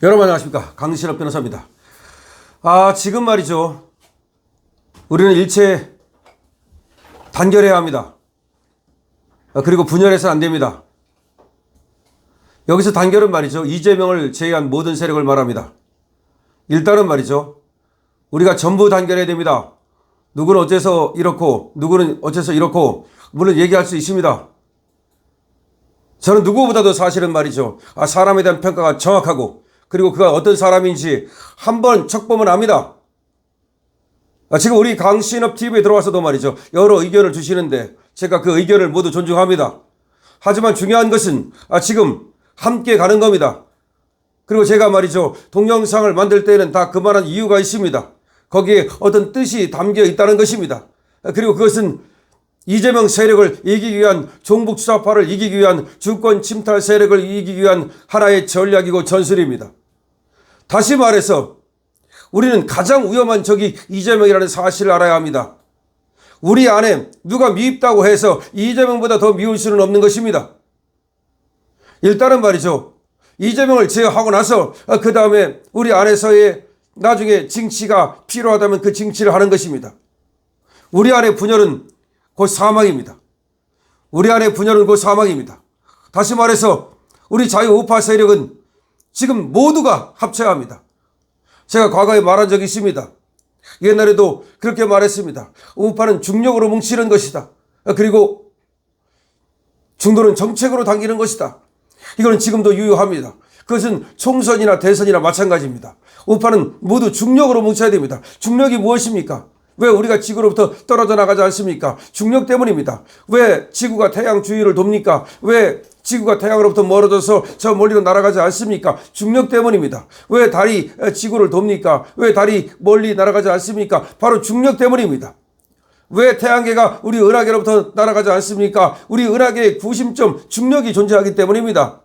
여러분 안녕하십니까, 강신업 변호사입니다. 지금 말이죠, 우리는 일체 단결해야 합니다. 그리고 분열해서는 안 됩니다. 여기서 단결은 말이죠, 이재명을 제외한 모든 세력을 말합니다. 일단은 말이죠, 우리가 전부 단결해야 됩니다. 누구는 어째서 이렇고 누구는 어째서 이렇고 물론 얘기할 수 있습니다. 저는 누구보다도 사실은 말이죠, 사람에 대한 평가가 정확하고 그리고 그가 어떤 사람인지 한번 척보면 압니다. 지금 우리 강신업 TV에 들어와서도 말이죠, 여러 의견을 주시는데 제가 그 의견을 모두 존중합니다. 하지만 중요한 것은 지금 함께 가는 겁니다. 그리고 제가 말이죠, 동영상을 만들 때는 다 그만한 이유가 있습니다. 거기에 어떤 뜻이 담겨 있다는 것입니다. 그리고 그것은 이재명 세력을 이기기 위한, 종북 수사파를 이기기 위한, 주권 침탈 세력을 이기기 위한 하나의 전략이고 전술입니다. 다시 말해서 우리는 가장 위험한 적이 이재명이라는 사실을 알아야 합니다. 우리 안에 누가 미흡다고 해서 이재명보다 더 미울 수는 없는 것입니다. 일단은 말이죠, 이재명을 제어하고 나서 그 다음에 우리 안에서의 나중에 징치가 필요하다면 그 징치를 하는 것입니다. 우리 안의 분열은 곧 사망입니다. 우리 안의 분열은 곧 사망입니다. 다시 말해서 우리 자유우파 세력은 지금 모두가 합쳐야 합니다. 제가 과거에 말한 적이 있습니다. 옛날에도 그렇게 말했습니다. 우파는 중력으로 뭉치는 것이다. 그리고 중도는 정책으로 당기는 것이다. 이거는 지금도 유효합니다. 그것은 총선이나 대선이나 마찬가지입니다. 우파는 모두 중력으로 뭉쳐야 됩니다. 중력이 무엇입니까? 왜 우리가 지구로부터 떨어져 나가지 않습니까? 중력 때문입니다. 왜 지구가 태양 주위를 돕니까? 왜 지구가 태양으로부터 멀어져서 저 멀리로 날아가지 않습니까? 중력 때문입니다. 왜 달이 지구를 돕니까? 왜 달이 멀리 날아가지 않습니까? 바로 중력 때문입니다. 왜 태양계가 우리 은하계로부터 날아가지 않습니까? 우리 은하계의 구심점 중력이 존재하기 때문입니다.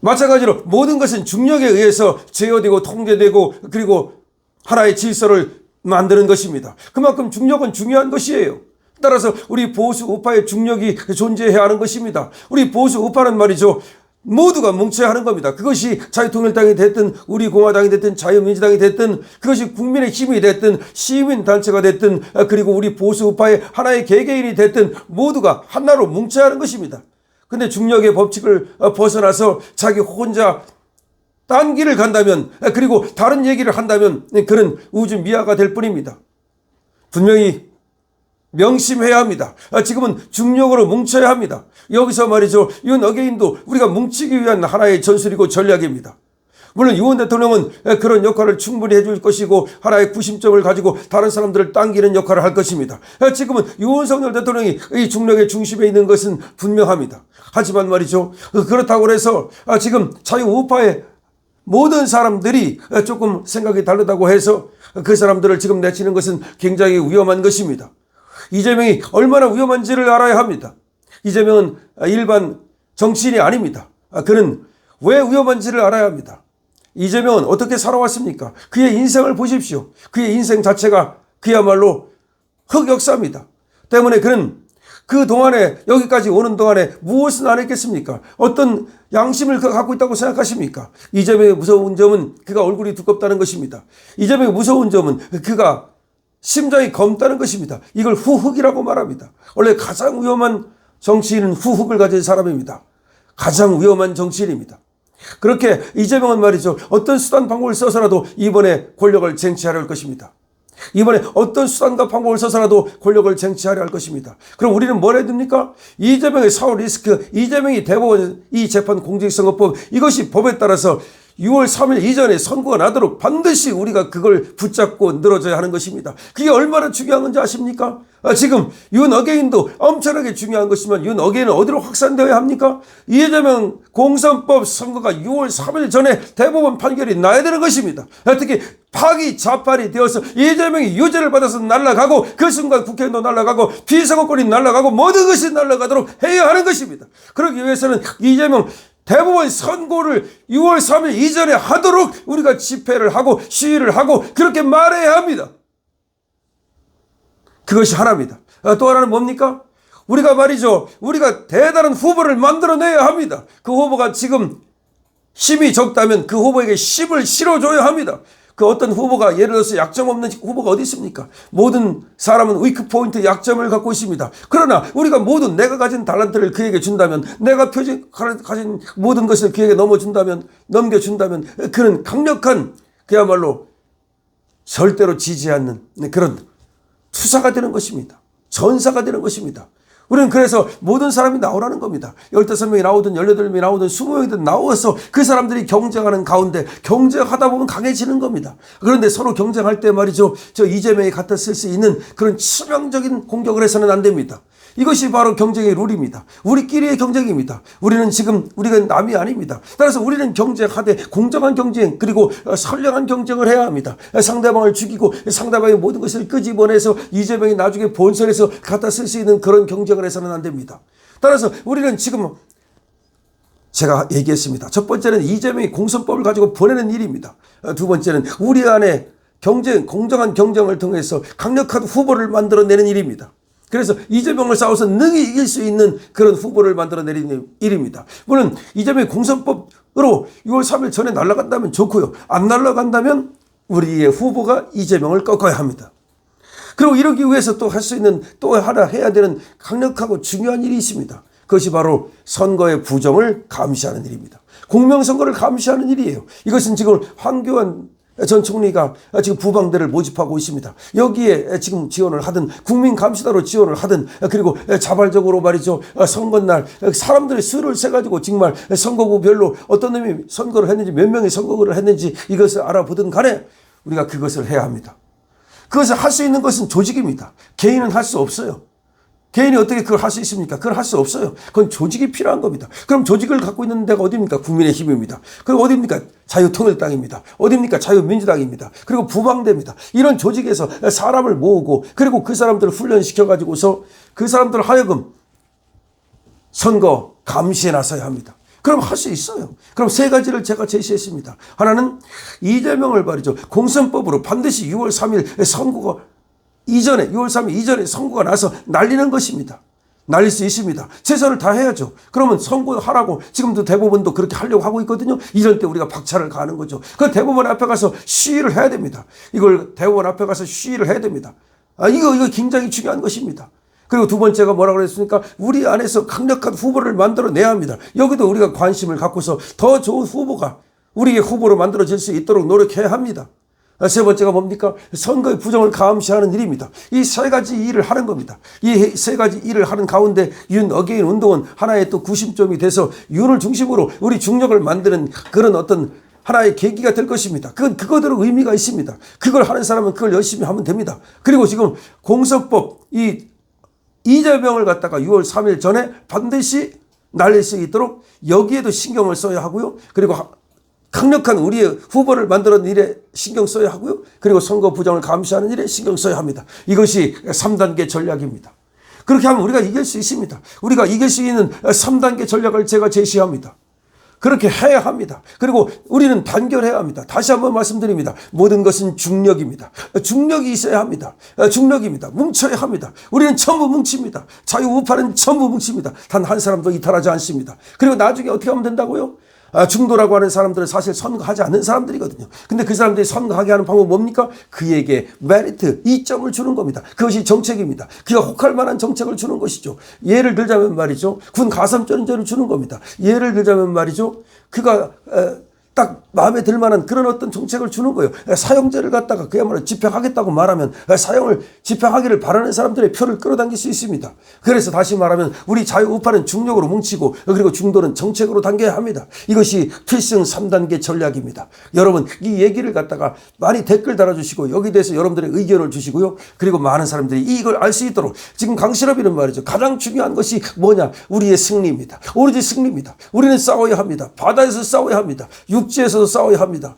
마찬가지로 모든 것은 중력에 의해서 제어되고 통제되고 그리고 하나의 질서를 만드는 것입니다. 그만큼 중력은 중요한 것이에요. 따라서 우리 보수 우파의 중력이 존재해야 하는 것입니다. 우리 보수 우파는 말이죠, 모두가 뭉쳐야 하는 겁니다. 그것이 자유통일당이 됐든 우리 공화당이 됐든 자유민주당이 됐든 그것이 국민의 힘이 됐든 시민단체가 됐든 그리고 우리 보수 우파의 하나의 개개인이 됐든 모두가 하나로 뭉쳐야 하는 것입니다. 근데 중력의 법칙을 벗어나서 자기 혼자 딴 길을 간다면, 그리고 다른 얘기를 한다면 그는 우주 미아가 될 뿐입니다. 분명히 명심해야 합니다. 지금은 중력으로 뭉쳐야 합니다. 여기서 말이죠, 윤 어게인도 우리가 뭉치기 위한 하나의 전술이고 전략입니다. 물론 윤 대통령은 그런 역할을 충분히 해줄 것이고 하나의 구심점을 가지고 다른 사람들을 당기는 역할을 할 것입니다. 지금은 윤석열 대통령이 이 중력의 중심에 있는 것은 분명합니다. 하지만 말이죠, 그렇다고 해서 지금 자유우파의 모든 사람들이 조금 생각이 다르다고 해서 그 사람들을 지금 내치는 것은 굉장히 위험한 것입니다. 이재명이 얼마나 위험한지를 알아야 합니다. 이재명은 일반 정치인이 아닙니다. 그는 왜 위험한지를 알아야 합니다. 이재명은 어떻게 살아왔습니까? 그의 인생을 보십시오. 그의 인생 자체가 그야말로 흑역사입니다. 때문에 그는 그 동안에, 여기까지 오는 동안에 무엇은 안 했겠습니까? 어떤 양심을 그가 갖고 있다고 생각하십니까? 이재명의 무서운 점은 그가 얼굴이 두껍다는 것입니다. 이재명의 무서운 점은 그가 심장이 검다는 것입니다. 이걸 후흑이라고 말합니다. 원래 가장 위험한 정치인은 후흑을 가진 사람입니다. 가장 위험한 정치인입니다. 그렇게 이재명은 말이죠, 어떤 수단 방법을 써서라도 이번에 권력을 쟁취하려 할 것입니다. 이번에 어떤 수단과 방법을 써서라도 권력을 쟁취하려 할 것입니다. 그럼 우리는 뭘 해야 됩니까? 이재명의 사후 리스크, 이재명이 대법원 이 재판 공직선거법, 이것이 법에 따라서 6월 3일 이전에 선고가 나도록 반드시 우리가 그걸 붙잡고 늘어져야 하는 것입니다. 그게 얼마나 중요한 건지 아십니까? 지금 윤 어게인도 엄청나게 중요한 것이지만 윤 어게인은 어디로 확산되어야 합니까? 이재명 공선법 선거가 6월 3일 전에 대법원 판결이 나야 되는 것입니다. 특히 파기 자판이 되어서 이재명이 유죄를 받아서 날아가고 그 순간 국회의원도 날아가고 피선거권이 날아가고 모든 것이 날아가도록 해야 하는 것입니다. 그러기 위해서는 이재명 대법원 선고를 6월 3일 이전에 하도록 우리가 집회를 하고 시위를 하고 그렇게 말해야 합니다. 그것이 하나입니다. 또 하나는 뭡니까? 우리가 말이죠, 우리가 대단한 후보를 만들어내야 합니다. 그 후보가 지금 힘이 적다면 그 후보에게 힘을 실어줘야 합니다. 그 어떤 후보가 예를 들어서 약점 없는 후보가 어디 있습니까? 모든 사람은 위크 포인트 약점을 갖고 있습니다. 그러나 우리가 모든 내가 가진 달란트를 그에게 준다면, 내가 가진 모든 것을 그에게 넘겨준다면 그는 강력한, 그야말로 절대로 지지 않는 그런 투사가 되는 것입니다. 전사가 되는 것입니다. 우리는 그래서 모든 사람이 나오라는 겁니다. 15명이 나오든 18명이 나오든 20명이든 나와서 그 사람들이 경쟁하는 가운데 경쟁하다 보면 강해지는 겁니다. 그런데 서로 경쟁할 때 말이죠, 저 이재명이 갖다 쓸 수 있는 그런 치명적인 공격을 해서는 안 됩니다. 이것이 바로 경쟁의 룰입니다. 우리끼리의 경쟁입니다. 우리가 남이 아닙니다. 따라서 우리는 경쟁하되 공정한 경쟁, 그리고 선량한 경쟁을 해야 합니다. 상대방을 죽이고 상대방의 모든 것을 끄집어내서 이재명이 나중에 본선에서 갖다 쓸 수 있는 그런 경쟁을 해서는 안 됩니다. 따라서 우리는 지금 제가 얘기했습니다. 첫 번째는 이재명이 공선법을 가지고 보내는 일입니다. 두 번째는 우리 안에 공정한 경쟁을 통해서 강력한 후보를 만들어내는 일입니다. 그래서 이재명을 싸워서 능히 이길 수 있는 그런 후보를 만들어내는 일입니다. 물론 이재명이 공선법으로 6월 3일 전에 날아간다면 좋고요. 안 날아간다면 우리의 후보가 이재명을 꺾어야 합니다. 그리고 이러기 위해서 또 할 수 있는, 또 하나 해야 되는 강력하고 중요한 일이 있습니다. 그것이 바로 선거의 부정을 감시하는 일입니다. 공명선거를 감시하는 일이에요. 이것은 지금 황교안 전 총리가 지금 부방대를 모집하고 있습니다. 여기에 지금 지원을 하든 국민감시다로 지원을 하든, 그리고 자발적으로 말이죠, 선거날 사람들이 수를 세가지고 정말 선거구별로 어떤 놈이 선거를 했는지, 몇 명이 선거를 했는지 이것을 알아보든 간에 우리가 그것을 해야 합니다. 그것을 할 수 있는 것은 조직입니다. 개인은 할 수 없어요. 개인이 어떻게 그걸 할 수 있습니까? 그걸 할 수 없어요. 그건 조직이 필요한 겁니다. 그럼 조직을 갖고 있는 데가 어디입니까? 국민의힘입니다. 그리고 어디입니까? 자유통일당입니다. 어디입니까? 자유민주당입니다. 그리고 부방대입니다. 이런 조직에서 사람을 모으고, 그리고 그 사람들을 훈련시켜가지고서 그 사람들 하여금 선거 감시에 나서야 합니다. 그럼 할 수 있어요. 그럼 세 가지를 제가 제시했습니다. 하나는 이재명을 말이죠, 공선법으로 반드시 6월 3일 선거가 이전에, 6월 3일 이전에 선거가 나서 날리는 것입니다. 날릴 수 있습니다. 최선을 다해야죠. 그러면 선거하라고 지금도 대법원도 그렇게 하려고 하고 있거든요. 이럴 때 우리가 박차를 가는 거죠. 그 대법원 앞에 가서 시위를 해야 됩니다. 이걸 대법원 앞에 가서 시위를 해야 됩니다. 이거 굉장히 중요한 것입니다. 그리고 두 번째가 뭐라고 그랬습니까? 우리 안에서 강력한 후보를 만들어내야 합니다. 여기도 우리가 관심을 갖고서 더 좋은 후보가 우리의 후보로 만들어질 수 있도록 노력해야 합니다. 세 번째가 뭡니까? 선거의 부정을 감시하는 일입니다. 이 세 가지 일을 하는 겁니다. 이 세 가지 일을 하는 가운데 윤 어게인 운동은 하나의 또 구심점이 돼서 윤을 중심으로 우리 중력을 만드는 그런 어떤 하나의 계기가 될 것입니다. 그건 그거대로 의미가 있습니다. 그걸 하는 사람은 그걸 열심히 하면 됩니다. 그리고 지금 공선법, 이재명을 갖다가 6월 3일 전에 반드시 날릴 수 있도록 여기에도 신경을 써야 하고요. 그리고 강력한 우리의 후보를 만드는 일에 신경 써야 하고요. 그리고 선거 부정을 감시하는 일에 신경 써야 합니다. 이것이 3단계 전략입니다. 그렇게 하면 우리가 이길 수 있습니다. 우리가 이길 수 있는 3단계 전략을 제가 제시합니다. 그렇게 해야 합니다. 그리고 우리는 단결해야 합니다. 다시 한번 말씀드립니다. 모든 것은 중력입니다. 중력이 있어야 합니다. 중력입니다. 뭉쳐야 합니다. 우리는 전부 뭉칩니다. 자유우파는 전부 뭉칩니다. 단 한 사람도 이탈하지 않습니다. 그리고 나중에 어떻게 하면 된다고요? 중도라고 하는 사람들은 사실 선거하지 않는 사람들이거든요. 근데 그 사람들이 선거하게 하는 방법은 뭡니까? 그에게 메리트, 이점을 주는 겁니다. 그것이 정책입니다. 그가 혹할 만한 정책을 주는 것이죠. 예를 들자면 말이죠, 군 가산점제를 주는 겁니다. 예를 들자면 말이죠, 그가 딱 마음에 들 만한 그런 어떤 정책을 주는 거예요. 사형제를 갖다가 그야말로 집행하겠다고 말하면 사형을 집행하기를 바라는 사람들의 표를 끌어당길 수 있습니다. 그래서 다시 말하면 우리 자유우파는 중력으로 뭉치고, 그리고 중도는 정책으로 당겨야 합니다. 이것이 필승 3단계 전략입니다. 여러분, 이 얘기를 갖다가 많이 댓글 달아주시고 여기 대해서 여러분들의 의견을 주시고요. 그리고 많은 사람들이 이걸 알 수 있도록, 지금 강실업이는 말이죠, 가장 중요한 것이 뭐냐? 우리의 승리입니다. 오로지 승리입니다. 우리는 싸워야 합니다. 바다에서 싸워야 합니다. 육지에서도 싸워야 합니다.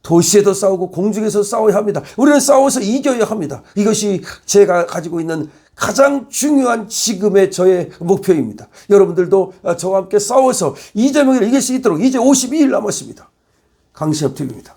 도시에도 싸우고 공중에서 싸워야 합니다. 우리는 싸워서 이겨야 합니다. 이것이 제가 가지고 있는 가장 중요한 지금의 저의 목표입니다. 여러분들도 저와 함께 싸워서 이재명을 이길 수 있도록, 이제 52일 남았습니다. 강신업 TV입니다.